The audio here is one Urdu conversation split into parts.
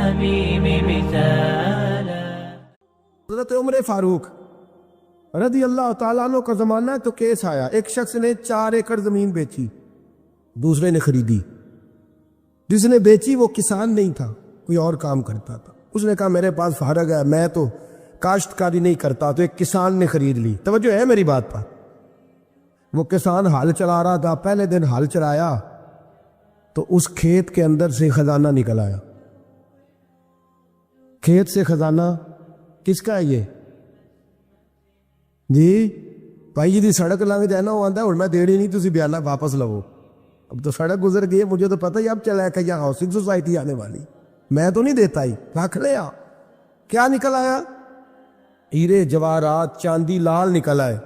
الحميم مثالا. حضرت عمر فاروق رضی اللہ تعالیٰ عنہ کا زمانہ ہے تو کیس آیا، ایک شخص نے 4 ایکڑ زمین بیچی، دوسرے نے خریدی. جس نے بیچی وہ کسان نہیں تھا، کوئی اور کام کرتا تھا. اس نے کہا میرے پاس فارغ ہے، میں تو کاشتکاری نہیں کرتا، تو ایک کسان نے خرید لی. توجہ ہے میری بات پر. وہ کسان ہل چلا رہا تھا، پہلے دن ہل چلایا تو اس کھیت کے اندر سے خزانہ نکل آیا. کھیت سے خزانہ کس کا ہے یہ جی؟ بھائی جی سڑک لنگ جائے نا وہ آتا ہے اور میں دیڑی نہیں تھی بیانہ واپس لو. اب تو سڑک گزر گئی ہے، مجھے تو پتہ ہی اب چلا ہے کہ یہاں ہاؤسنگ سوسائٹی آنے والی، میں تو نہیں دیتا ہی، رکھ لیا. کیا نکل آیا؟ ہیرے جواہرات چاندی لال نکل آئے.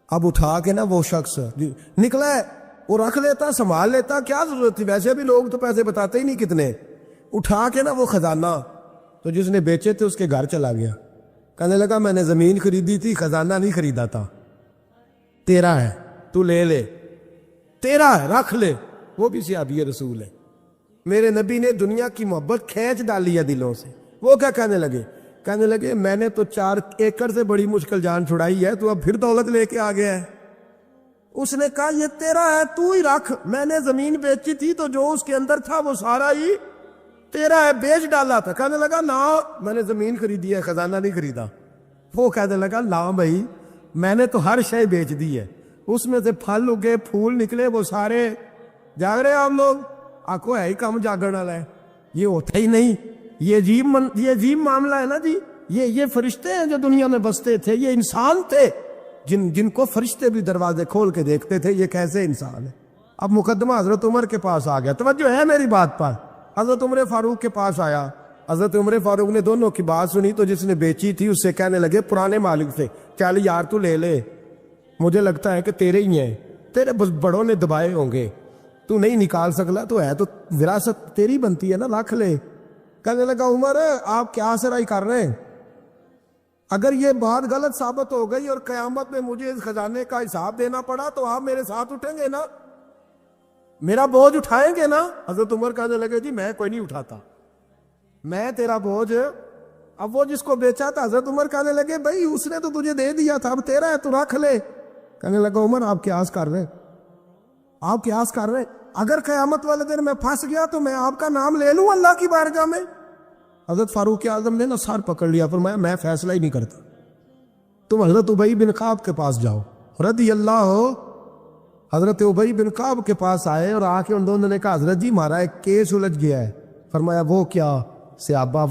اب اٹھا کے نا وہ شخص نکلا ہے وہ رکھ لیتا، سنبھال لیتا، کیا ضرورت تھی؟ ویسے بھی لوگ تو پیسے بتاتے ہی نہیں کتنے. اٹھا کے نا وہ خزانہ تو جس نے بیچے تھے اس کے گھر چلا گیا. کہنے لگا میں نے زمین خریدی تھی، خزانہ نہیں خریدا تھا، تیرا ہے، تو لے لے، تیرا ہے، رکھ لے. وہ بھی صحابی رسول ہے. میرے نبی نے دنیا کی محبت کھینچ ڈالی ہے دلوں سے. وہ کیا کہنے لگے؟ کہنے لگے میں نے تو 4 ایکڑ سے بڑی مشکل جان چھڑائی ہے، تو اب پھر دولت لے کے آ گیا ہے. اس نے کہا یہ تیرا ہے، تو ہی رکھ، میں نے زمین بیچی تھی تو جو اس کے اندر تھا وہ سارا ہی تیرا ہے، بیچ ڈالا تھا. کہنے لگا نا میں نے زمین خریدی ہے، خزانہ نہیں خریدا. وہ کہنے لگا لا بھائی میں نے تو ہر شے بیچ دی ہے، اس میں سے پھل اگے، پھول نکلے، وہ سارے. جاگ رہے آپ لوگ؟ آنکھوں ہے ہی کم جاگن والا ہے، یہ ہوتا ہی نہیں. یہ عجیب معاملہ ہے نا جی. یہ فرشتے ہیں جو دنیا میں بستے تھے، یہ انسان تھے جن کو فرشتے بھی دروازے کھول کے دیکھتے تھے یہ کیسے انسان ہے. اب مقدمہ حضرت عمر کے پاس آ گیا. توجہ ہے میری بات پر. حضرت عمر فاروق کے پاس آیا. حضرت عمر فاروق نے دونوں کی بات سنی تو جس نے بیچی تھی اس سے کہنے لگے پرانے مالک سے، چل یار تو لے لے، مجھے لگتا ہے کہ تیرے ہی ہیں، تیرے بڑوں نے دبائے ہوں گے، تو نہیں نکال سکلا، تو ہے تو وراثت تیری بنتی ہے نا، رکھ لے. کہنے لگا عمر آپ کیا سرائی کر رہے ہیں؟ اگر یہ بات غلط ثابت ہو گئی اور قیامت میں مجھے اس خزانے کا حساب دینا پڑا تو آپ میرے ساتھ اٹھیں گے نا، میرا بوجھ اٹھائیں گے نا؟ حضرت عمر کہنے لگے جی میں کوئی نہیں اٹھاتا، میں تیرا بوجھ. اب وہ جس کو بیچا تھا حضرت عمر کہنے لگے بھائی اس نے تو تجھے دے دیا تھا، اب تیرا ہے تو رکھ لے. کہنے لگا عمر آپ قیاس کر رہے ہیں، آپ قیاس کر رہے ہیں، اگر قیامت والے دن میں پھنس گیا تو میں آپ کا نام لے لوں اللہ کی بارگاہ میں؟ حضرت فاروق اعظم نے نا سر پکڑ لیا، فرمایا میں فیصلہ ہی نہیں کرتا، تم حضرت ابی بن کعب کے پاس جاؤ رضی اللہ ہو. حضرت ابی بن کعب کے پاس آئے اور آ کے ان دونوں نے کہا حضرت جی ہمارا ایک کیس الجھ گیا ہے. فرمایا وہ کیا؟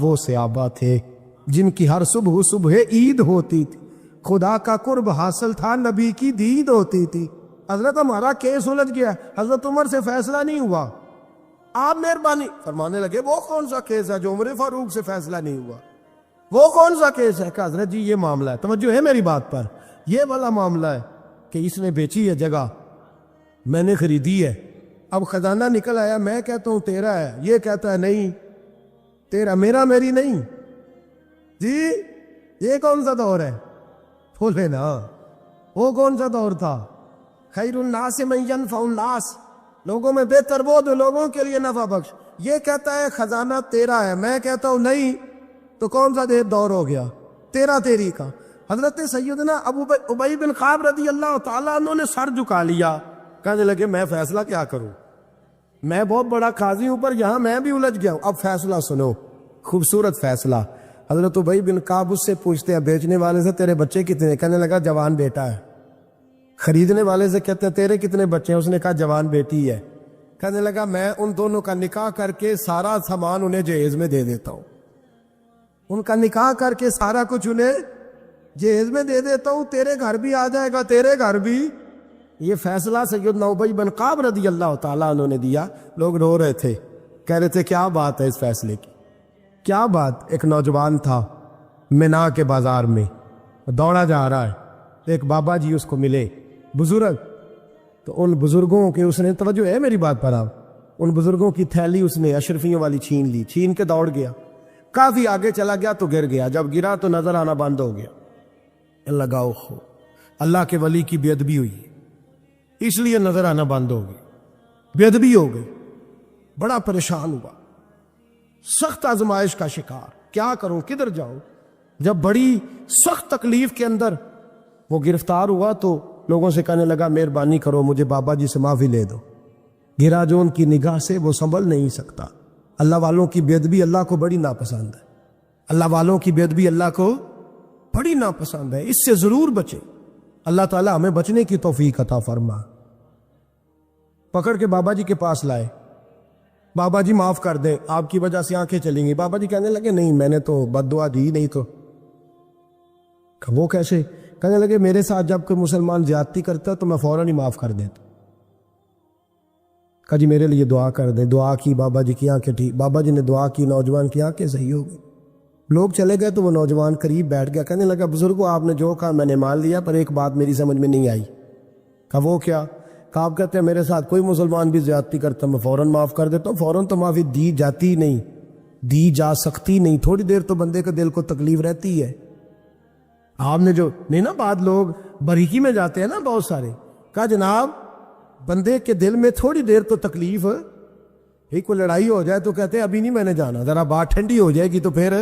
وہ صحابہ تھے جن کی ہر صبح عید ہوتی تھی، خدا کا قرب حاصل تھا، نبی کی دید ہوتی تھی. حضرت ہمارا کیس الجھ گیا، حضرت عمر سے فیصلہ نہیں ہوا، آپ مہربانی. فرمانے لگے وہ کون سا کیس ہے جو عمر فاروق سے فیصلہ نہیں ہوا؟ وہ کون سا کیس ہے؟ کہ حضرت جی یہ معاملہ ہے. توجہ ہے میری بات پر. یہ والا معاملہ ہے کہ اس نے بیچی ہے جگہ، میں نے خریدی ہے، اب خزانہ نکل آیا، میں کہتا ہوں تیرا ہے، یہ کہتا ہے نہیں تیرا، میرا میری نہیں. جی یہ کون سا دور ہے؟ بولے نا وہ کون سا دور تھا؟ خیر الناس من ینفع الناس، لوگوں میں بہتر وہ جو لوگوں کے لیے نفع بخش. یہ کہتا ہے خزانہ تیرا ہے، میں کہتا ہوں نہیں، تو کون سا دور ہو گیا؟ تیرا تیری کا. حضرت سیدنا ابی بن کعب رضی اللہ تعالیٰ عنہ نے سر جھکا لیا. کہنے لگے میں فیصلہ کیا کروں، میں بہت بڑا قاضی ہوں پر یہاں میں بھی الجھ گیا ہوں. اب فیصلہ سنو، خوبصورت فیصلہ. حضرت ابی بن کعب اس سے پوچھتے ہیں بیچنے والے سے تیرے بچے کتنے؟ کہنے لگا جوان بیٹا ہے. خریدنے والے سے کہتے ہیں تیرے کتنے بچے ہیں؟ اس نے کہا جوان بیٹی ہے. کہنے لگا میں ان دونوں کا نکاح کر کے سارا سامان انہیں جہیز میں دے دیتا ہوں، ان کا نکاح کر کے سارا کچھ انہیں جہیز میں دے دیتا ہوں، تیرے گھر بھی آ جائے گا، تیرے گھر بھی. یہ فیصلہ سیدنا ابی بن کعب رضی اللہ تعالیٰ عنہ نے دیا. لوگ رو رہے تھے، کہہ رہے تھے کیا بات ہے اس فیصلے کی، کیا بات. ایک نوجوان تھا مینا کے بازار میں دوڑا جا رہا ہے، ایک بابا جی اس کو ملے بزرگ، تو ان بزرگوں کے اس نے، توجہ ہے میری بات پر آپ، ان بزرگوں کی تھیلی اس نے اشرفیوں والی چھین لی، چھین کے دوڑ گیا، کافی آگے چلا گیا تو گر گیا. جب گرا تو نظر آنا بند ہو گیا. لگاؤ اللہ کے ولی کی بے ادبی ہوئی، اس لیے نظر آنا بند ہو گئی، بے ادبی ہو گئی. بڑا پریشان ہوا، سخت آزمائش کا شکار، کیا کروں کدھر جاؤں. جب بڑی سخت تکلیف کے اندر وہ گرفتار ہوا تو لوگوں سے کہنے لگا مہربانی کرو مجھے بابا جی سے معافی لے دو. گرا جو ان کی نگاہ سے وہ سنبھل نہیں سکتا. اللہ والوں کی بے ادبی اللہ کو بڑی ناپسند ہے. اللہ والوں کی بے ادبی اللہ کو بڑی ناپسند ہے. اس سے ضرور بچیں. اللہ تعالیٰ ہمیں بچنے کی توفیق عطا فرما. پکڑ کے بابا جی کے پاس لائے. بابا جی معاف کر دیں، آپ کی وجہ سے آنکھیں چلیں گی. بابا جی کہنے لگے نہیں، میں نے تو بد دعا دی نہیں. تو وہ کیسے؟ کہنے لگے میرے ساتھ جب کوئی مسلمان زیادتی کرتا ہے تو میں فوراً ہی معاف کر دیتا. کہا جی میرے لیے دعا کر دیں. دعا کی، بابا جی کی آنکھیں ٹھیک. بابا جی نے دعا کی، نوجوان کی آنکھیں صحیح ہو گئی. لوگ چلے گئے تو وہ نوجوان قریب بیٹھ گیا. کہنے لگا بزرگوں آپ نے جو کہا میں نے مان لیا، پر ایک بات میری سمجھ میں نہیں آئی. کہا وہ کیا؟ کہا آپ کہتے ہیں میرے ساتھ کوئی مسلمان بھی زیادتی کرتا میں فوراً معاف کر دیتا ہوں. فوراً تو معافی دی جاتی نہیں، دی جا سکتی نہیں. تھوڑی دیر تو بندے کے دل کو تکلیف رہتی ہے. آپ نے جو نہیں نا، بعد لوگ بریکی میں جاتے ہیں نا بہت سارے. کہا جناب بندے کے دل میں تھوڑی دیر تو تکلیف، ایک کوئی لڑائی ہو جائے تو کہتے ہیں ابھی نہیں میں نے جانا، ذرا بات ٹھنڈی ہو جائے گی تو پھر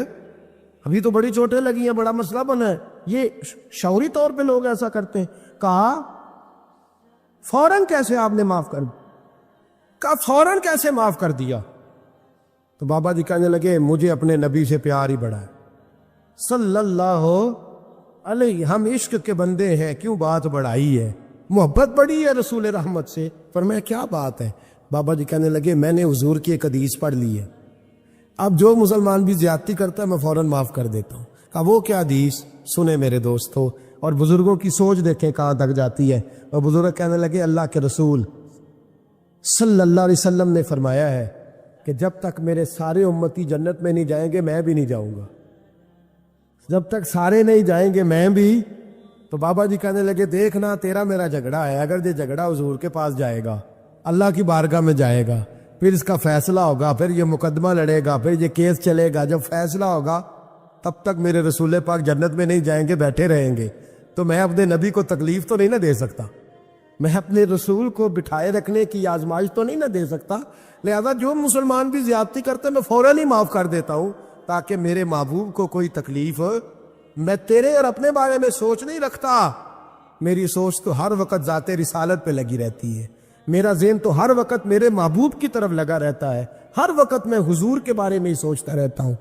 ابھی تو بڑی چوٹیں لگی ہیں، بڑا مسئلہ بنا ہے. یہ شعوری طور پہ لوگ ایسا کرتے ہیں. کہا فوراً کیسے آپ نے معاف کر دیا؟ کہا فوراً کیسے معاف کر دیا؟ تو بابا جی کہنے لگے مجھے اپنے نبی سے پیار ہی بڑا ہے صلی اللہ علیہ. ہم عشق کے بندے ہیں، کیوں بات بڑھائی ہے؟ محبت بڑی ہے رسول رحمت سے. فرمایا کیا بات ہے؟ بابا جی کہنے لگے میں نے حضور کی ایک حدیث پڑھ لی ہے، اب جو مسلمان بھی زیادتی کرتا ہے میں فوراً معاف کر دیتا ہوں. کہا وہ کیا حدیث؟ سنیں میرے دوستو. اور بزرگوں کی سوچ دیکھیں کہاں تک جاتی ہے. اور بزرگ کہنے لگے اللہ کے رسول صلی اللہ علیہ وسلم نے فرمایا ہے کہ جب تک میرے سارے امتی جنت میں نہیں جائیں گے میں بھی نہیں جاؤں گا. جب تک سارے نہیں جائیں گے میں بھی. تو بابا جی کہنے لگے دیکھنا تیرا میرا جھگڑا ہے، اگر یہ جھگڑا حضور کے پاس جائے گا، اللہ کی بارگاہ میں جائے گا، پھر اس کا فیصلہ ہوگا، پھر یہ مقدمہ لڑے گا، پھر یہ کیس چلے گا، جب فیصلہ ہوگا تب تک میرے رسول پاک جنت میں نہیں جائیں گے، بیٹھے رہیں گے. تو میں اپنے نبی کو تکلیف تو نہیں نہ دے سکتا، میں اپنے رسول کو بٹھائے رکھنے کی آزمائش تو نہیں نہ دے سکتا. لہذا جو مسلمان بھی زیادتی کرتے میں فوراً ہی معاف کر دیتا ہوں تاکہ میرے محبوب کو کوئی تکلیف. میں تیرے اور اپنے بارے میں سوچ نہیں رکھتا، میری سوچ تو ہر وقت ذات رسالت پہ لگی رہتی ہے. میرا ذہن تو ہر وقت میرے محبوب کی طرف لگا رہتا ہے. ہر وقت میں حضور کے بارے میں ہی سوچتا رہتا ہوں.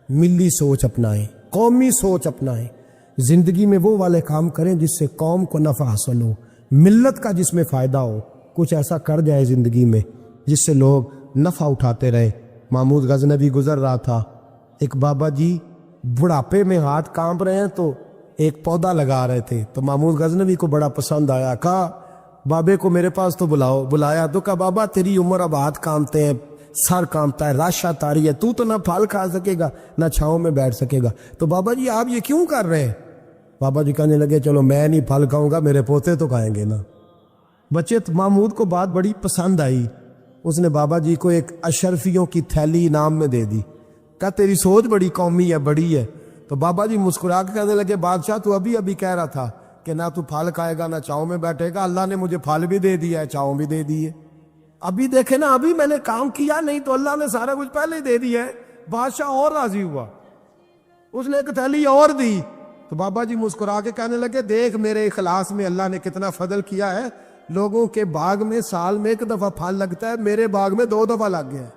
ملی سوچ اپنائیں، قومی سوچ اپنائیں. زندگی میں وہ والے کام کریں جس سے قوم کو نفع حاصل ہو، ملت کا جس میں فائدہ ہو. کچھ ایسا کر جائے زندگی میں جس سے لوگ نفع اٹھاتے رہے. محمود غزنوی گزر رہا تھا، ایک بابا جی بڑھاپے میں ہاتھ کانپ رہے ہیں تو ایک پودا لگا رہے تھے. تو محمود غزنوی کو بڑا پسند آیا. کہا بابے کو میرے پاس تو بلاؤ. بلایا تو کہا بابا تیری عمر اب ہاتھ کانپتے ہیں، سر کانپتا ہے، راشا تاری ہے، تو نہ پھل کھا سکے گا نہ چھاؤں میں بیٹھ سکے گا. تو بابا جی آپ یہ کیوں کر رہے ہیں؟ بابا جی کہنے لگے چلو میں نہیں پھل کھاؤں گا، میرے پوتے تو کھائیں گے نا. بچے محمود کو بات بڑی پسند آئی. اس نے بابا جی کو ایک اشرفیوں کی تھیلی انعام میں دے دی. کہا تیری سوچ بڑی قومی ہے، بڑی ہے. تو بابا جی مسکرا کے کہنے لگے بادشاہ تو ابھی کہہ رہا تھا کہ نہ تو پھل کھائے گا نہ چھاؤں میں بیٹھے گا، اللہ نے مجھے پھل بھی دے دیا ہے، چھاؤں بھی دے دی ہے. ابھی دیکھے نا، ابھی میں نے کام کیا نہیں تو اللہ نے سارا کچھ پہلے ہی دے دیا ہے. بادشاہ اور راضی ہوا، اس نے ایک تھیلی اور دی. تو بابا جی مسکرا کے کہنے لگے دیکھ میرے اخلاص میں اللہ نے کتنا فضل کیا ہے. لوگوں کے باغ میں سال میں ایک دفعہ پھل لگتا ہے، میرے باغ میں 2 دفعہ لگ گیا ہے.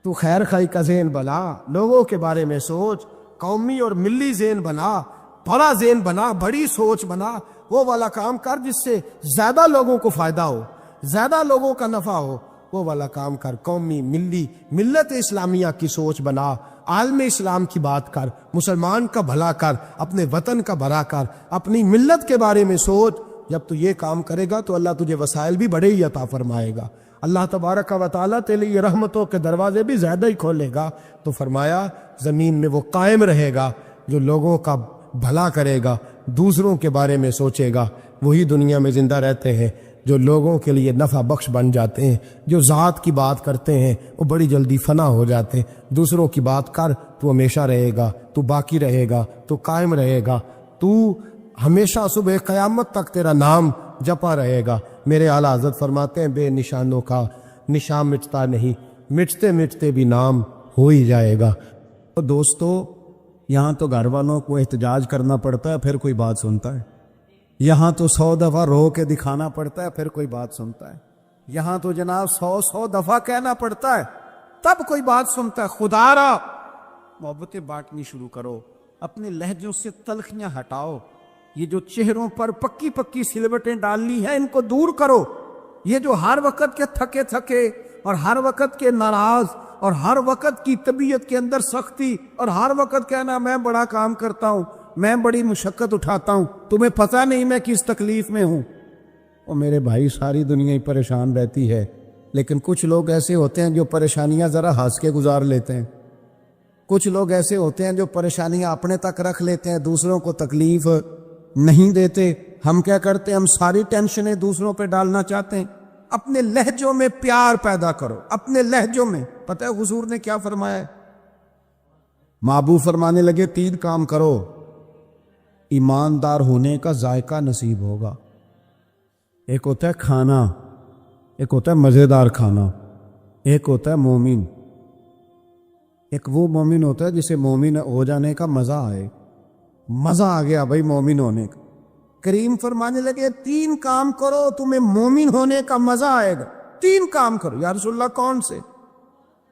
تو خیر خائی کا ذہن بنا، لوگوں کے بارے میں سوچ، قومی اور ملی ذہن بنا، بڑا ذہن بنا، بڑی سوچ بنا. وہ والا کام کر جس سے زیادہ لوگوں کو فائدہ ہو، زیادہ لوگوں کا نفع ہو، وہ والا کام کر. قومی ملی ملت اسلامیہ کی سوچ بنا، عالم اسلام کی بات کر، مسلمان کا بھلا کر، اپنے وطن کا بھلا کر، اپنی ملت کے بارے میں سوچ. جب تو یہ کام کرے گا تو اللہ تجھے وسائل بھی بڑے ہی عطا فرمائے گا. اللہ تبارک و تعالیٰ تیرے لیے رحمتوں کے دروازے بھی زیادہ ہی کھولے گا. تو فرمایا زمین میں وہ قائم رہے گا جو لوگوں کا بھلا کرے گا، دوسروں کے بارے میں سوچے گا. وہی دنیا میں زندہ رہتے ہیں جو لوگوں کے لیے نفع بخش بن جاتے ہیں. جو ذات کی بات کرتے ہیں وہ بڑی جلدی فنا ہو جاتے ہیں. دوسروں کی بات کر تو ہمیشہ رہے گا، تو باقی رہے گا، تو قائم رہے گا، تو ہمیشہ صبح قیامت تک تیرا نام جپا رہے گا. میرے اعلیٰ حضرت فرماتے ہیں بے نشانوں کا نشان مٹتا نہیں، مٹتے مٹتے بھی نام ہو ہی جائے گا۔ تو دوستو، یہاں تو گھر والوں کو احتجاج کرنا پڑتا ہے پھر کوئی بات سنتا ہے، یہاں تو 100 دفعہ رو کے دکھانا پڑتا ہے پھر کوئی بات سنتا ہے، یہاں تو جناب 100 دفعہ کہنا پڑتا ہے تب کوئی بات سنتا ہے۔ خدا را محبتیں بانٹنی شروع کرو، اپنے لہجوں سے تلخیاں ہٹاؤ، یہ جو چہروں پر پکی پکی سلوٹیں ڈالنی ہیں ان کو دور کرو، یہ جو ہر وقت کے تھکے تھکے اور ہر وقت کے ناراض اور ہر وقت کی طبیعت کے اندر سختی اور ہر وقت کہنا میں بڑا کام کرتا ہوں، میں بڑی مشقت اٹھاتا ہوں، تمہیں پتہ نہیں میں کس تکلیف میں ہوں۔ اور میرے بھائی، ساری دنیا ہی پریشان رہتی ہے، لیکن کچھ لوگ ایسے ہوتے ہیں جو پریشانیاں ذرا ہنس کے گزار لیتے ہیں، کچھ لوگ ایسے ہوتے ہیں جو پریشانیاں اپنے تک رکھ لیتے ہیں، دوسروں کو تکلیف نہیں دیتے۔ ہم کیا کرتے ہیں؟ ہم ساری ٹینشنیں دوسروں پہ ڈالنا چاہتے ہیں۔ اپنے لہجوں میں پیار پیدا کرو، اپنے لہجوں میں۔ پتہ ہے حضور نے کیا فرمایا ہے؟ محبوب فرمانے لگے 3 کام کرو، ایماندار ہونے کا ذائقہ نصیب ہوگا۔ ایک ہوتا ہے کھانا، ایک ہوتا ہے مزیدار کھانا، ایک ہوتا ہے مومن۔ ایک وہ مومن ہوتا ہے جسے مومن ہو جانے کا مزہ آئے، مزہ آ گیا بھائی مومن ہونے کا۔ کریم فرمانے لگے 3 کام کرو تمہیں مومن ہونے کا مزہ آئے گا۔ 3 کام کرو۔ یا رسول اللہ کون سے؟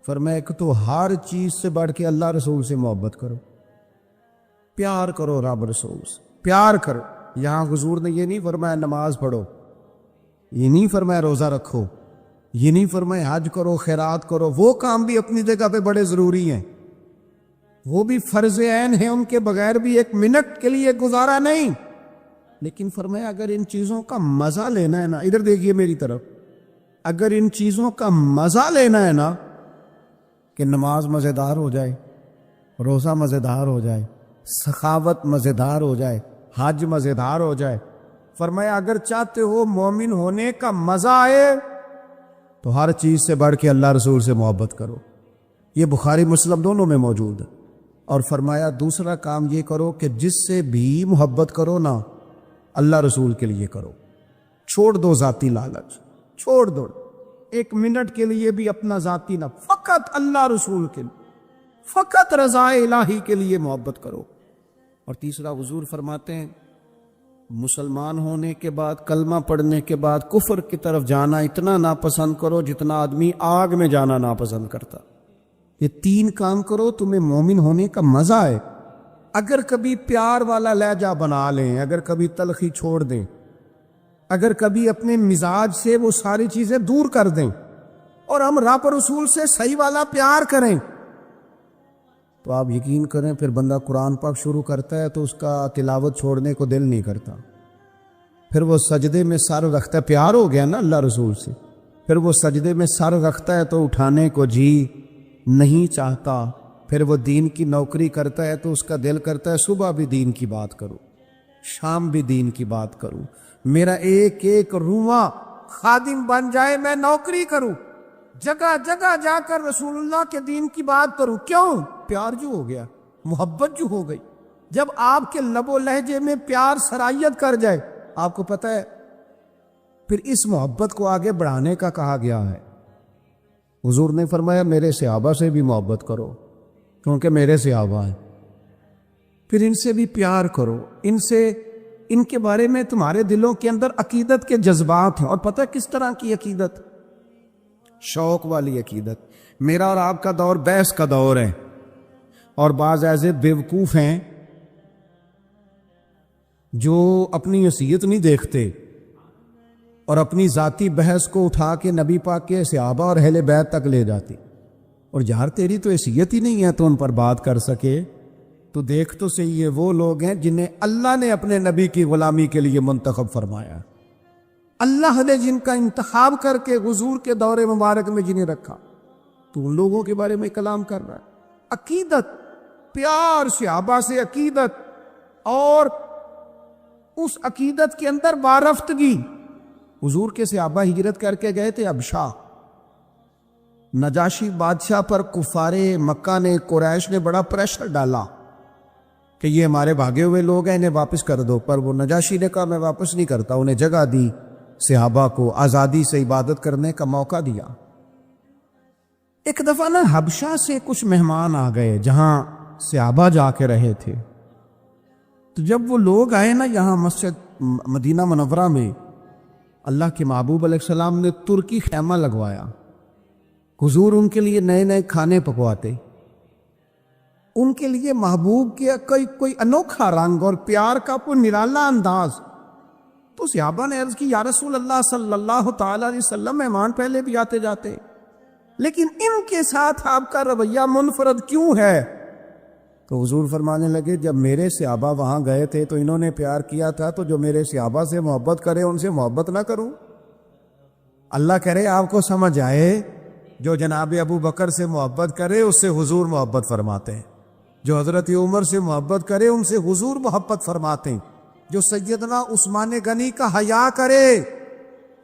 فرمایا ایک تو ہر چیز سے بڑھ کے اللہ رسول سے محبت کرو، پیار کرو رب رسول سے، پیار کرو۔ یہاں حضور نے یہ نہیں فرمایا نماز پڑھو، یہ نہیں فرمایا روزہ رکھو، یہ نہیں فرمایا حج کرو، خیرات کرو، وہ کام بھی اپنی جگہ پہ بڑے ضروری ہیں، وہ بھی فرض عین ہیں، ان کے بغیر بھی 1 منٹ کے لیے گزارا نہیں۔ لیکن فرمایا اگر ان چیزوں کا مزہ لینا ہے نا، ادھر دیکھیے میری طرف، اگر ان چیزوں کا مزہ لینا ہے نا، کہ نماز مزیدار ہو جائے، روزہ مزیدار ہو جائے، سخاوت مزیدار ہو جائے، حج مزیدار ہو جائے، فرمایا اگر چاہتے ہو مومن ہونے کا مزہ آئے تو ہر چیز سے بڑھ کے اللہ رسول سے محبت کرو۔ یہ بخاری مسلم دونوں میں موجود ہے۔ اور فرمایا دوسرا کام یہ کرو کہ جس سے بھی محبت کرو نا، اللہ رسول کے لیے کرو، چھوڑ دو ذاتی لالچ، چھوڑ دو 1 منٹ کے لیے بھی اپنا ذاتی نہ، فقط اللہ رسول کے لیے، فقط رضا الہی کے لیے محبت کرو۔ اور تیسرا حضور فرماتے ہیں مسلمان ہونے کے بعد، کلمہ پڑھنے کے بعد کفر کی طرف جانا اتنا ناپسند کرو جتنا آدمی آگ میں جانا ناپسند کرتا۔ یہ 3 کام کرو تمہیں مومن ہونے کا مزہ آئے۔ اگر کبھی پیار والا لہجہ بنا لیں، اگر کبھی تلخی چھوڑ دیں، اگر کبھی اپنے مزاج سے وہ ساری چیزیں دور کر دیں اور ہم رب رسول سے صحیح والا پیار کریں، تو آپ یقین کریں پھر بندہ قرآن پاک شروع کرتا ہے تو اس کا تلاوت چھوڑنے کو دل نہیں کرتا، پھر وہ سجدے میں سر رکھتا ہے، پیار ہو گیا نا اللہ رسول سے، پھر وہ سجدے میں سر رکھتا ہے تو اٹھانے کو جی نہیں چاہتا، پھر وہ دین کی نوکری کرتا ہے تو اس کا دل کرتا ہے صبح بھی دین کی بات کروں، شام بھی دین کی بات کروں، میرا ایک ایک رواں خادم بن جائے، میں نوکری کروں، جگہ جگہ جا کر رسول اللہ کے دین کی بات کروں۔ کیوں؟ پیار جو ہو گیا، محبت جو ہو گئی۔ جب آپ کے لب و لہجے میں پیار سرایت کر جائے، آپ کو پتہ ہے پھر اس محبت کو آگے بڑھانے کا کہا گیا ہے۔ حضور نے فرمایا میرے صحابہ سے بھی محبت کرو کیونکہ میرے صحابہ ہیں، پھر ان سے بھی پیار کرو، ان کے بارے میں تمہارے دلوں کے اندر عقیدت کے جذبات ہیں۔ اور پتہ ہے کس طرح کی عقیدت؟ شوق والی عقیدت۔ میرا اور آپ کا دور بحث کا دور ہے، اور بعض ایسے بیوقوف ہیں جو اپنی حیثیت نہیں دیکھتے اور اپنی ذاتی بحث کو اٹھا کے نبی پاک کے صحابہ اور اہل بیت تک لے جاتی، اور یار تیری تو حیثیت ہی نہیں ہے تو ان پر بات کر سکے، تو دیکھ تو صحیح ہے وہ لوگ ہیں جنہیں اللہ نے اپنے نبی کی غلامی کے لیے منتخب فرمایا، اللہ نے جن کا انتخاب کر کے حضور کے دور مبارک میں جنہیں رکھا، تو ان لوگوں کے بارے میں کلام کر رہا ہے۔ عقیدت، پیار صحابہ سے عقیدت، اور اس عقیدت کے اندر وارفتگی۔ حضور کے صحابہ ہجرت کر کے گئے تھے حبشہ، نجاشی بادشاہ پر کفار مکہ نے، قریش نے بڑا پریشر ڈالا کہ یہ ہمارے بھاگے ہوئے لوگ ہیں، انہیں واپس کر دو، پر وہ نجاشی نے کہا میں واپس نہیں کرتا، انہیں جگہ دی، صحابہ کو آزادی سے عبادت کرنے کا موقع دیا۔ ایک دفعہ نا حبشہ سے کچھ مہمان آ گئے جہاں صحابہ جا کے رہے تھے. تو جب وہ لوگ آئے نا یہاں مسجد مدینہ منورہ میں، اللہ کے محبوب علیہ السلام نے ترکی خیمہ لگوایا. حضور ان کے لیے نئے نئے کھانے پکواتے، ان کے لیے محبوب کے کوئی انوکھا رنگ اور پیار کا کوئی نرالا انداز. تو صحابہ نے عرض کی یا رسول اللہ صلی اللہ تعالی علیہ وسلم، مہمان پہلے بھی آتے جاتے، لیکن ان کے ساتھ آپ کا رویہ منفرد کیوں ہے؟ تو حضور فرمانے لگے جب میرے صحابہ وہاں گئے تھے تو انہوں نے پیار کیا تھا، تو جو میرے صحابہ سے محبت کرے ان سے محبت نہ کروں؟ اللہ کرے آپ کو سمجھ آئے، جو جناب ابو بکر سے محبت کرے اس سے حضور محبت فرماتے ہیں، جو حضرت عمر سے محبت کرے ان سے حضور محبت فرماتے ہیں، جو سیدنا عثمان غنی کا حیا کرے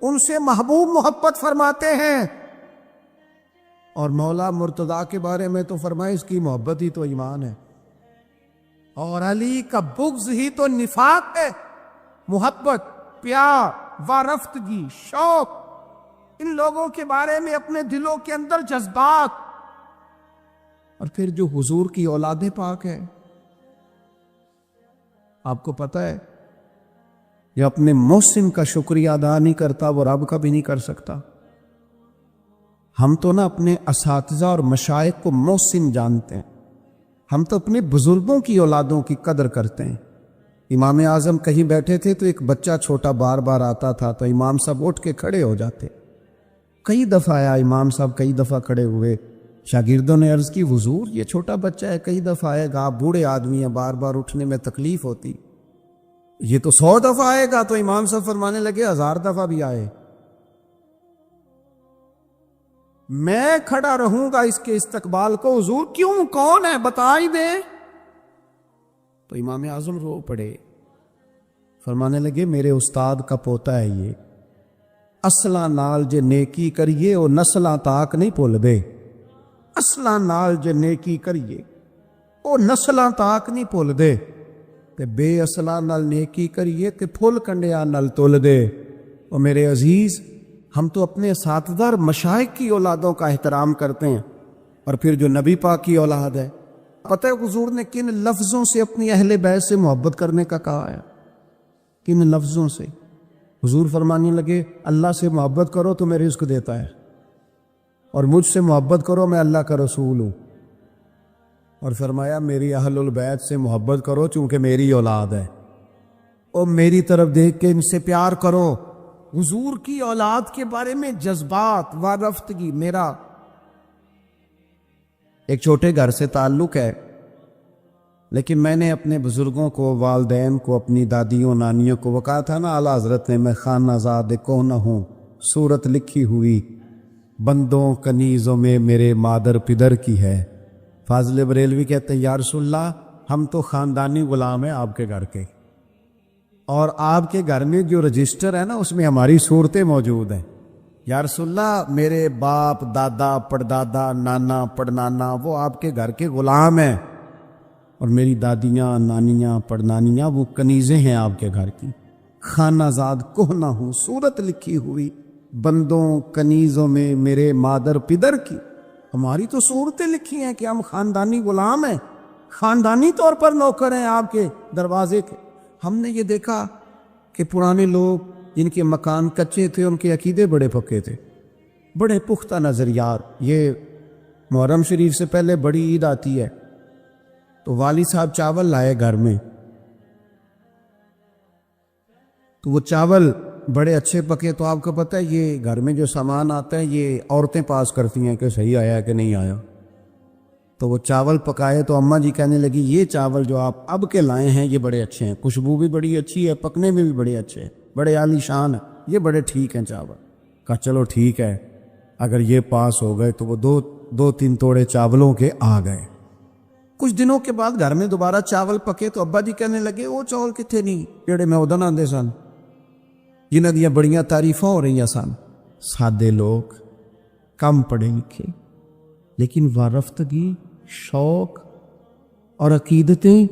ان سے محبوب محبت فرماتے ہیں. اور مولا مرتضیٰ کے بارے میں تو فرمائے اس کی محبت ہی تو ایمان ہے، اور علی کا بغض ہی تو نفاق ہے. محبت، پیار، وارفتگی، شوق، ان لوگوں کے بارے میں اپنے دلوں کے اندر جذبات. اور پھر جو حضور کی اولاد پاک ہے، آپ کو پتہ ہے یہ اپنے محسن کا شکریہ ادا نہیں کرتا وہ رب کا بھی نہیں کر سکتا. ہم تو نا اپنے اساتذہ اور مشائخ کو محسن جانتے ہیں، ہم تو اپنے بزرگوں کی اولادوں کی قدر کرتے ہیں. امام اعظم کہیں بیٹھے تھے تو ایک بچہ چھوٹا بار بار آتا تھا تو امام صاحب اٹھ کے کھڑے ہو جاتے. کئی دفعہ آیا امام صاحب، کئی دفعہ کھڑے ہوئے. شاگردوں نے عرض کی حضور یہ چھوٹا بچہ ہے، کئی دفعہ آئے گا، آپ بوڑھے آدمی ہیں، بار بار اٹھنے میں تکلیف ہوتی، یہ تو 100 دفعہ آئے گا. تو امام صاحب فرمانے لگے 1000 دفعہ بھی آئے میں کھڑا رہوں گا اس کے استقبال کو. حضور کیوں، کون ہے بتا ہی دیں. تو امام اعظم رو پڑے، فرمانے لگے میرے استاد کا پوتا ہے یہ، اصلاں نال جے نیکی کریے وہ نسلاں تاک نہیں بھول دے. اصلاں نال جے نیکی کریے وہ نسلاں تاک نہیں بھول دے، تے بے اصلاں نال نیکی کریے تے پھل کنڈیاں نال تول دے. اور میرے عزیز، ہم تو اپنے اساتذہ اور مشائخ کی اولادوں کا احترام کرتے ہیں، اور پھر جو نبی پاک کی اولاد ہے، پتہ ہے حضور نے کن لفظوں سے اپنی اہل بیت سے محبت کرنے کا کہا ہے؟ کن لفظوں سے؟ حضور فرمانے لگے اللہ سے محبت کرو تو میں رزق دیتا ہے، اور مجھ سے محبت کرو میں اللہ کا رسول ہوں. اور فرمایا میری اہل البیت سے محبت کرو چونکہ میری اولاد ہے، اور میری طرف دیکھ کے ان سے پیار کرو. حضور کی اولاد کے بارے میں جذبات، وارفتگی. میرا ایک چھوٹے گھر سے تعلق ہے، لیکن میں نے اپنے بزرگوں کو، والدین کو، اپنی دادیوں نانیوں کو وہ کہا تھا نا اعلیٰ حضرت نے میں خانہ زاد کو نہ ہوں، صورت لکھی ہوئی بندوں کنیزوں میں میرے مادر پدر کی ہے. فاضل بریلوی کہتے ہیں یا رسول اللہ ہم تو خاندانی غلام ہیں آپ کے گھر کے، اور آپ کے گھر میں جو رجسٹر ہے نا اس میں ہماری صورتیں موجود ہیں. یا رسول اللہ میرے باپ، دادا، پڑدادا، نانا، پڑنانا وہ آپ کے گھر کے غلام ہیں، اور میری دادیاں، نانیاں، پڑنانیاں وہ کنیزیں ہیں آپ کے گھر کی. خانہ زاد کو نہ ہوں، صورت لکھی ہوئی بندوں کنیزوں میں میرے مادر پدر کی. ہماری تو صورتیں لکھی ہیں کہ ہم خاندانی غلام ہیں، خاندانی طور پر نوکر ہیں آپ کے دروازے کے. ہم نے یہ دیکھا کہ پرانے لوگ جن کے مکان کچے تھے ان کے عقیدے بڑے پکے تھے، بڑے پختہ نظریات. یہ محرم شریف سے پہلے بڑی عید آتی ہے تو والد صاحب چاول لائے گھر میں، تو وہ چاول بڑے اچھے پکے. تو آپ کو پتہ ہے یہ گھر میں جو سامان آتا ہے یہ عورتیں پاس کرتی ہیں کہ صحیح آیا کہ نہیں آیا. تو وہ چاول پکائے تو اماں جی کہنے لگی یہ چاول جو آپ اب کے لائے ہیں یہ بڑے اچھے ہیں، خوشبو بھی بڑی اچھی ہے، پکنے میں بھی بڑے اچھے ہیں، بڑے عالی شان ہیں، یہ بڑے ٹھیک ہیں چاول. کہا چلو ٹھیک ہے، اگر یہ پاس ہو گئے. تو وہ دو تین توڑے چاولوں کے آ گئے. کچھ دنوں کے بعد گھر میں دوبارہ چاول پکے تو ابا جی کہنے لگے وہ چاول کتنے نہیں جڑے میں ادن آندے سن، جنہاں دیاں بڑیاں تعریفاں ہو رہی سن. سادے لوگ، کم پڑھے لکھے، لیکن وارفتگی، شوق اور عقیدتیں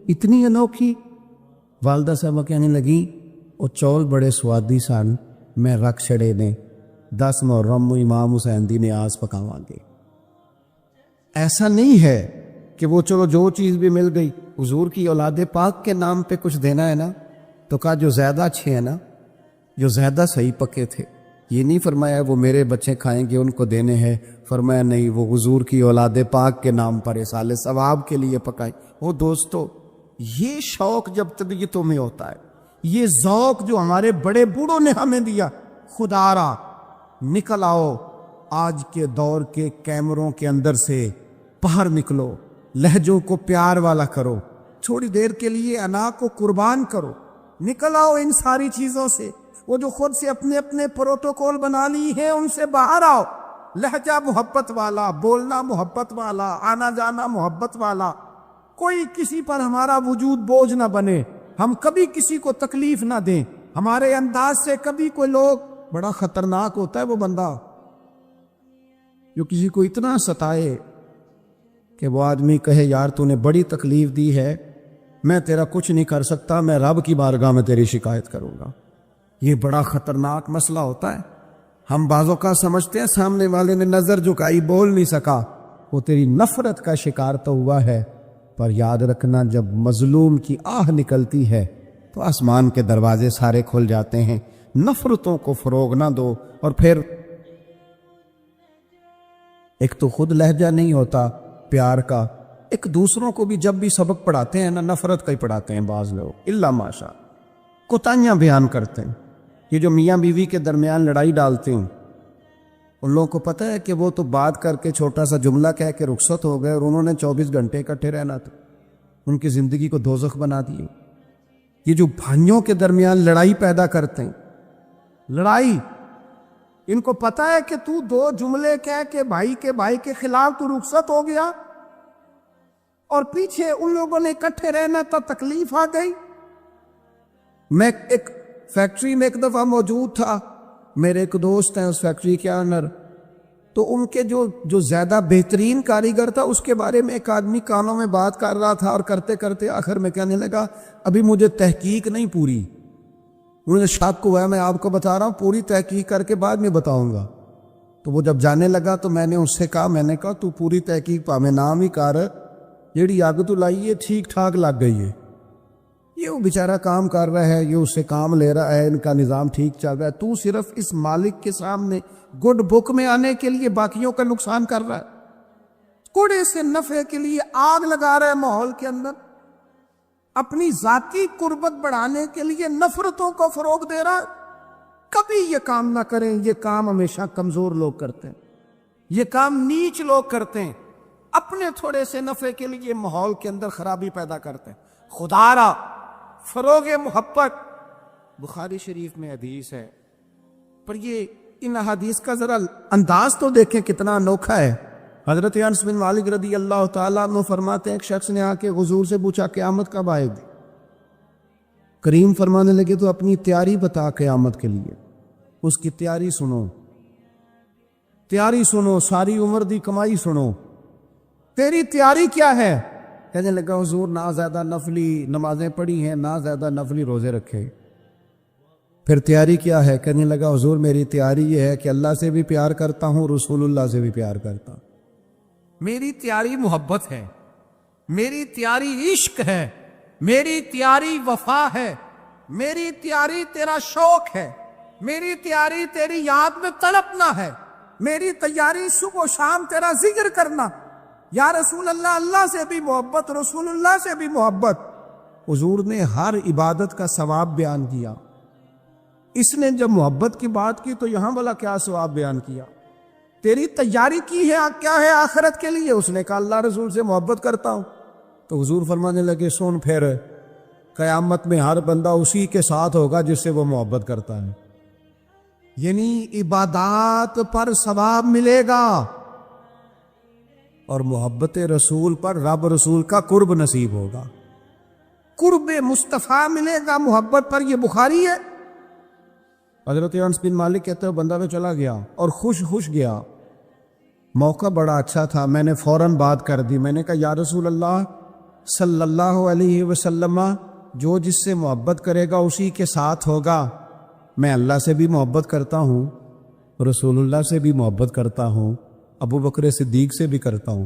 اتنی انوکھی. والدہ صاحبہ کہنے لگی وہ چول بڑے سوادی سن، میں رکھ چھڑے نے 10 محرم امام حسین دی نیاز پکاواں گے. ایسا نہیں ہے کہ وہ چلو جو چیز بھی مل گئی، حضور کی اولاد پاک کے نام پہ کچھ دینا ہے نا، تو کہا جو زیادہ اچھے ہیں نا، جو زیادہ صحیح پکے تھے، یہ نہیں فرمایا وہ میرے بچے کھائیں گے ان کو دینے ہیں، فرمایا نہیں، وہ حضور کی اولاد پاک کے نام پر اصال ثواب کے لیے پکائیں۔ وہ دوستو، یہ شوق جب طبیعتوں میں ہوتا ہے، یہ ذوق جو ہمارے بڑے بوڑھوں نے ہمیں دیا، خدا را نکل آؤ آج کے دور کے کیمروں کے اندر سے باہر نکلو، لہجوں کو پیار والا کرو، تھوڑی دیر کے لیے انا کو قربان کرو، نکل آؤ ان ساری چیزوں سے، وہ جو خود سے اپنے اپنے پروٹوکول بنا لی ہیں ان سے باہر آؤ، لہجہ محبت والا، بولنا محبت والا، آنا جانا محبت والا، کوئی کسی پر ہمارا وجود بوجھ نہ بنے، ہم کبھی کسی کو تکلیف نہ دیں، ہمارے انداز سے کبھی کوئی لوگ، بڑا خطرناک ہوتا ہے وہ بندہ جو کسی کو اتنا ستائے کہ وہ آدمی کہے یار تو نے بڑی تکلیف دی ہے، میں تیرا کچھ نہیں کر سکتا، میں رب کی بارگاہ میں تیری شکایت کروں گا۔ یہ بڑا خطرناک مسئلہ ہوتا ہے۔ ہم بعضوں کا سمجھتے ہیں سامنے والے نے نظر جھکائی، بول نہیں سکا، وہ تیری نفرت کا شکار تو ہوا ہے، پر یاد رکھنا جب مظلوم کی آہ نکلتی ہے تو آسمان کے دروازے سارے کھل جاتے ہیں۔ نفرتوں کو فروغ نہ دو، اور پھر ایک تو خود لہجہ نہیں ہوتا پیار کا، ایک دوسروں کو بھی جب بھی سبق پڑھاتے ہیں نا، نفرت کا ہی پڑھاتے ہیں بعض لوگ، الا ماشاء، کوتاہیاں بیان کرتے ہیں۔ یہ جو میاں بیوی کے درمیان لڑائی ڈالتے ہیں، ان لوگوں کو پتہ ہے کہ وہ تو بات کر کے چھوٹا سا جملہ کہہ کے رخصت ہو گئے، اور انہوں نے 24 گھنٹے اکٹھے رہنا تھا، ان کی زندگی کو دوزخ بنا دیے۔ یہ جو بھائیوں کے درمیان لڑائی پیدا کرتے ہیں، لڑائی، ان کو پتہ ہے کہ تو 2 جملے کہہ کے بھائی کے خلاف تو رخصت ہو گیا، اور پیچھے ان لوگوں نے اکٹھے رہنا تھا، تکلیف آ گئی۔ میں ایک فیکٹری میں ایک دفعہ موجود تھا، میرے ایک دوست ہیں اس فیکٹری کے آنر، تو ان کے جو زیادہ بہترین کاریگر تھا اس کے بارے میں ایک آدمی کانوں میں بات کر رہا تھا، اور کرتے کرتے آخر میں کہنے لگا ابھی مجھے تحقیق نہیں پوری، انہوں نے شک ہوا ہے، میں آپ کو بتا رہا ہوں، پوری تحقیق کر کے بعد میں بتاؤں گا۔ تو وہ جب جانے لگا تو میں نے اس سے کہا، میں نے کہا تو پوری تحقیق پا میں نام ہی کر، جیڑی آگ تو لائی ہے ٹھیک ٹھاک لگ گئی ہے، یہ وہ بیچارہ کام کر رہا ہے، یہ اس سے کام لے رہا ہے، ان کا نظام ٹھیک چل رہا ہے، تو صرف اس مالک کے سامنے گڈ بک میں آنے کے لیے باقیوں کا نقصان کر رہا ہے، کوڑے سے نفع کے لیے آگ لگا رہا ہے ماحول کے اندر، اپنی ذاتی قربت بڑھانے کے لیے نفرتوں کو فروغ دے رہا ہے۔ کبھی یہ کام نہ کریں، یہ کام ہمیشہ کمزور لوگ کرتے ہیں، یہ کام نیچ لوگ کرتے ہیں، اپنے تھوڑے سے نفع کے لیے ماحول کے اندر خرابی پیدا کرتے ہیں۔ خدا را فروغ محبت، بخاری شریف میں حدیث ہے، پر یہ ان حدیث کا ذرا انداز تو دیکھیں کتنا انوکھا ہے۔ حضرت انس بن مالک رضی اللہ تعالیٰ عنہ فرماتے ہیں، ایک شخص نے آ کے حضور سے پوچھا قیامت کب آئے گی؟ کریم فرمانے لگے تو اپنی تیاری بتا قیامت کے لیے، اس کی تیاری سنو، تیاری سنو، ساری عمر دی کمائی سنو، تیری تیاری کیا ہے؟ کہنے لگا حضور نہ زیادہ نفلی نمازیں پڑھی ہیں، نہ زیادہ نفلی روزے رکھے۔ پھر تیاری کیا ہے؟ کہنے لگا حضور میری تیاری یہ ہے کہ اللہ سے بھی پیار کرتا ہوں، رسول اللہ سے بھی پیار کرتا ہوں، میری تیاری محبت ہے، میری تیاری عشق ہے، میری تیاری وفا ہے، میری تیاری تیرا شوق ہے، میری تیاری تیری یاد میں تڑپنا ہے، میری تیاری صبح و شام تیرا ذکر کرنا، یا رسول اللہ، اللہ سے بھی محبت، رسول اللہ سے بھی محبت۔ حضور نے ہر عبادت کا ثواب بیان کیا، اس نے جب محبت کی بات کی تو یہاں والا کیا ثواب بیان کیا؟ تیری تیاری کی ہے کیا ہے آخرت کے لیے؟ اس نے کہا اللہ رسول سے محبت کرتا ہوں۔ تو حضور فرمانے لگے سن پھر، قیامت میں ہر بندہ اسی کے ساتھ ہوگا جس سے وہ محبت کرتا ہے، یعنی عبادات پر ثواب ملے گا، اور محبت رسول پر رب رسول کا قرب نصیب ہوگا، قرب مصطفیٰ ملے گا محبت پر۔ یہ بخاری ہے۔ حضرت انس بن مالک کہتے ہیں بندہ میں چلا گیا اور خوش گیا، موقع بڑا اچھا تھا، میں نے فوراً بات کر دی، میں نے کہا یا رسول اللہ صلی اللہ علیہ وسلم، جو جس سے محبت کرے گا اسی کے ساتھ ہوگا، میں اللہ سے بھی محبت کرتا ہوں، رسول اللہ سے بھی محبت کرتا ہوں، ابو بکر صدیق سے بھی کرتا ہوں،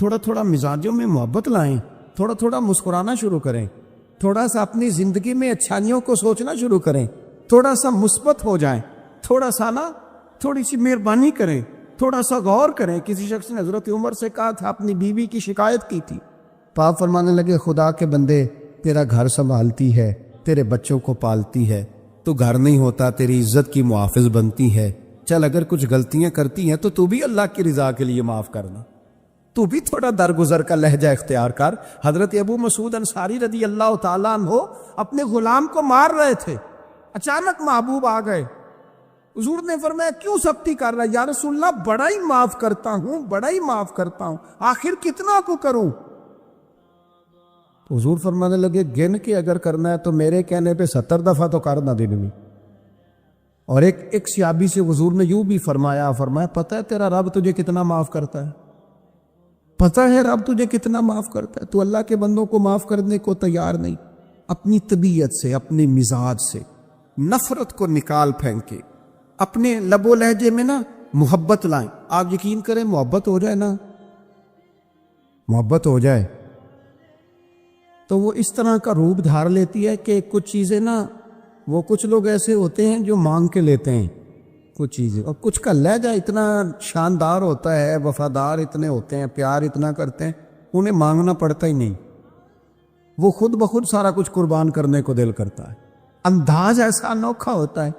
تھوڑا تھوڑا مزاجوں میں محبت لائیں، تھوڑا تھوڑا مسکرانا شروع کریں، تھوڑا سا اپنی زندگی میں اچھائیوں کو سوچنا شروع کریں، تھوڑا سا مثبت ہو جائیں، تھوڑا سا نا تھوڑی سی مہربانی کریں، تھوڑا سا غور کریں۔ کسی شخص نے حضرت عمر سے کہا تھا، اپنی بیوی کی شکایت کی تھی، آپ فرمانے لگے خدا کے بندے تیرا گھر سنبھالتی ہے، تیرے بچوں کو پالتی ہے، تو گھر نہیں ہوتا تیری عزت کی محافظ بنتی ہے، چل اگر کچھ غلطیاں کرتی ہیں تو بھی اللہ کی رضا کے لیے معاف کرنا، تو بھی تھوڑا درگزر کا لہجہ اختیار کر۔ حضرت ابو مسعود انصاری رضی اللہ تعالیٰ عنہ اپنے غلام کو مار رہے تھے، اچانک محبوب آ گئے، حضور نے فرمایا کیوں سختی کر رہا ہے؟ یا رسول اللہ بڑا ہی معاف کرتا ہوں، بڑا ہی معاف کرتا ہوں، آخر کتنا کو کروں؟ حضور فرمانے لگے گن کے اگر کرنا ہے تو میرے کہنے پہ 70 دفعہ تو کرنا دن میں۔ اور ایک صحابی سے حضور نے یوں بھی فرمایا پتہ ہے تیرا رب تجھے کتنا معاف کرتا ہے؟ پتہ ہے رب تجھے کتنا معاف کرتا ہے؟ تو اللہ کے بندوں کو معاف کرنے کو تیار نہیں، اپنی طبیعت سے، اپنے مزاج سے نفرت کو نکال پھینکے اپنے لب و لہجے میں نا محبت لائیں۔ آپ یقین کریں محبت ہو جائے نا، محبت ہو جائے تو وہ اس طرح کا روپ دھار لیتی ہے کہ کچھ چیزیں نا، وہ کچھ لوگ ایسے ہوتے ہیں جو مانگ کے لیتے ہیں کچھ چیزیں، اور کچھ کا لہجہ اتنا شاندار ہوتا ہے، وفادار اتنے ہوتے ہیں، پیار اتنا کرتے ہیں، انہیں مانگنا پڑتا ہی نہیں، وہ خود بخود سارا کچھ قربان کرنے کو دل کرتا ہے، انداز ایسا انوکھا ہوتا ہے۔